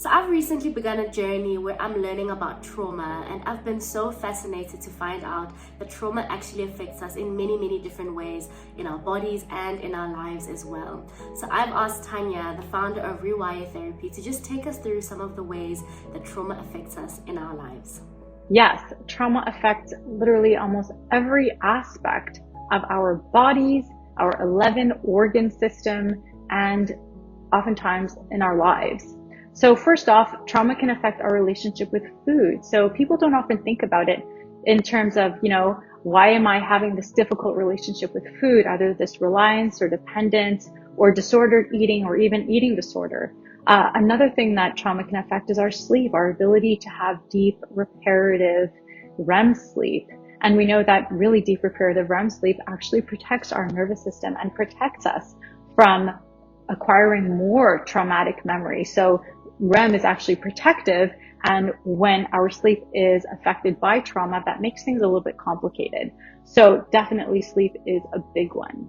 So I've recently begun a journey where I'm learning about trauma, and I've been so fascinated to find out that trauma actually affects us in many, many different ways in our bodies and in our lives as well. So I've asked Tanya, the founder of Rewire Therapy, to just take us through some of the ways that trauma affects us in our lives. Yes, trauma affects literally almost every aspect of our bodies, our 11 organ system, and oftentimes in our lives. So first off, trauma can affect our relationship with food. So people don't often think about it in terms of, why am I having this difficult relationship with food, either this reliance or dependence or disordered eating or even eating disorder. Another thing that trauma can affect is our sleep, our ability to have deep reparative REM sleep. And we know that really deep reparative REM sleep actually protects our nervous system and protects us from acquiring more traumatic memory. So REM is actually protective, and when our sleep is affected by trauma, that makes things a little bit complicated. So definitely sleep is a big one.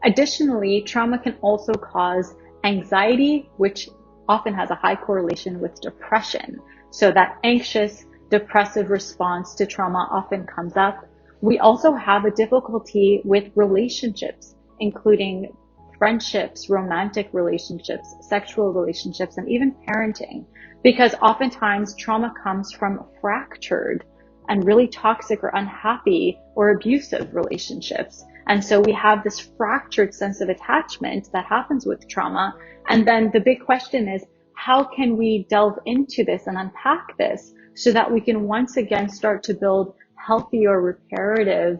Additionally, trauma can also cause anxiety, which often has a high correlation with depression. So that anxious, depressive response to trauma often comes up. We also have a difficulty with relationships, including friendships, romantic relationships, sexual relationships, and even parenting, because oftentimes trauma comes from fractured and really toxic or unhappy or abusive relationships. And so we have this fractured sense of attachment that happens with trauma. And then the big question is, how can we delve into this and unpack this so that we can once again start to build healthy or reparative,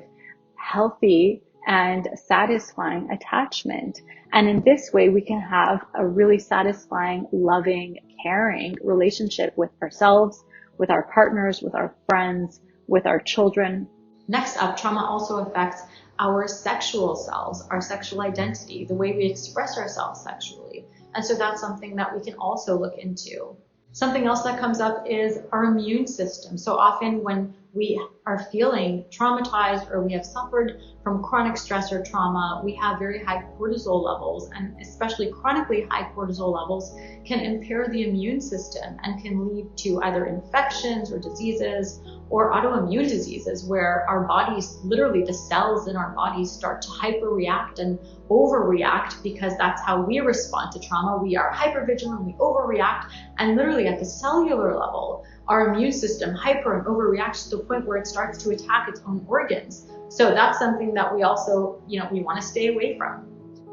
healthy and satisfying attachment. And in this way, we can have a really satisfying, loving, caring relationship with ourselves, with our partners, with our friends, with our children. Next up, trauma also affects our sexual selves, our sexual identity, the way we express ourselves sexually. And so that's something that we can also look into. Something else that comes up is our immune system. So often when we are feeling traumatized or we have suffered from chronic stress or trauma, we have very high cortisol levels, and especially chronically high cortisol levels can impair the immune system and can lead to either infections or diseases or autoimmune diseases, where our bodies, literally the cells in our bodies, start to hyperreact and overreact, because that's how we respond to trauma. We are hypervigilant, we overreact, and literally at the cellular level, our immune system hyper and overreacts to the point where it starts to attack its own organs. So that's something that we also, we want to stay away from.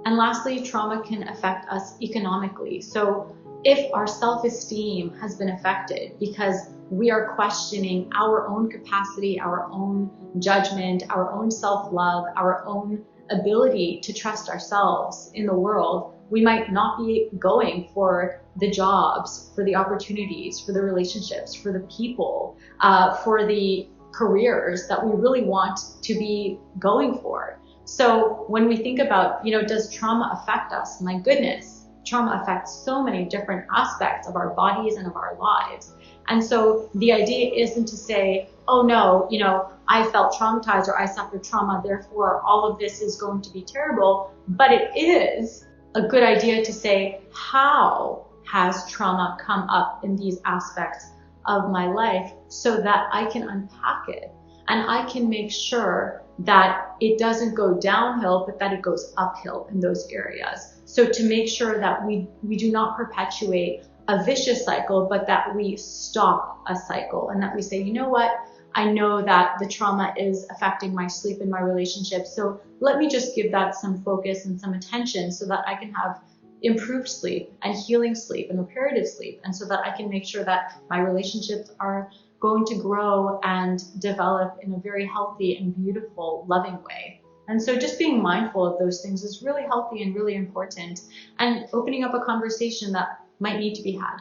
And lastly, trauma can affect us economically. So if our self-esteem has been affected because we are questioning our own capacity, our own judgment, our own self-love, our own ability to trust ourselves in the world, we might not be going for the jobs, for the opportunities, for the relationships, for the people, for the careers that we really want to be going for. So when we think about, does trauma affect us? My goodness, trauma affects so many different aspects of our bodies and of our lives. And so the idea isn't to say, oh no, I felt traumatized or I suffered trauma, therefore all of this is going to be terrible. But it is a good idea to say, how has trauma come up in these aspects of my life so that I can unpack it and I can make sure that it doesn't go downhill, but that it goes uphill in those areas. So to make sure that we do not perpetuate a vicious cycle, but that we stop a cycle and that we say, you know what? I know that the trauma is affecting my sleep and my relationship. So let me just give that some focus and some attention so that I can have improved sleep and healing sleep and reparative sleep. And so that I can make sure that my relationships are going to grow and develop in a very healthy and beautiful, loving way. And so just being mindful of those things is really healthy and really important, and opening up a conversation that might need to be had.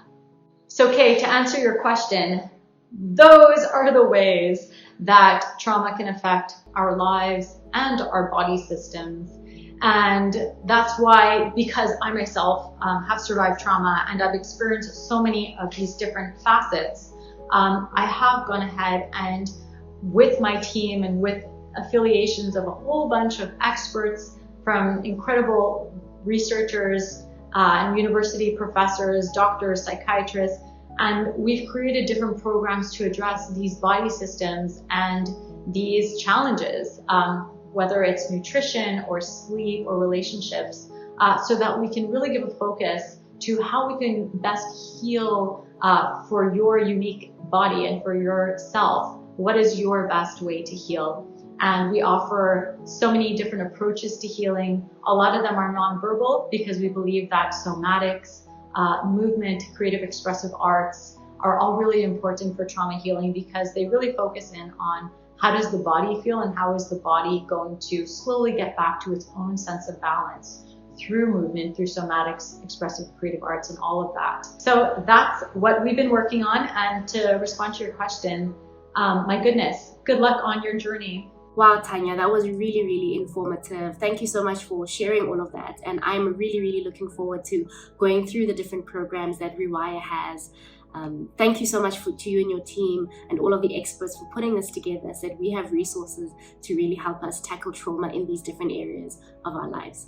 So Kay, to answer your question, those are the ways that trauma can affect our lives and our body systems. And that's why, because I myself have survived trauma and I've experienced so many of these different facets, I have gone ahead and with my team and with affiliations of a whole bunch of experts from incredible researchers and university professors, doctors, psychiatrists, And we've created different programs to address these body systems and these challenges, whether it's nutrition or sleep or relationships, so that we can really give a focus to how we can best heal for your unique body and for yourself. What is your best way to heal? And we offer so many different approaches to healing. A lot of them are nonverbal because we believe that somatics, movement, creative expressive arts are all really important for trauma healing because they really focus in on how does the body feel and how is the body going to slowly get back to its own sense of balance through movement, through somatics, expressive creative arts, and all of that. So that's what we've been working on. And to respond to your question, my goodness, good luck on your journey. Wow, Tanya, that was really, really informative. Thank you so much for sharing all of that. And I'm really, really looking forward to going through the different programs that Rewire has. Thank you so much to you and your team and all of the experts for putting this together so that we have resources to really help us tackle trauma in these different areas of our lives.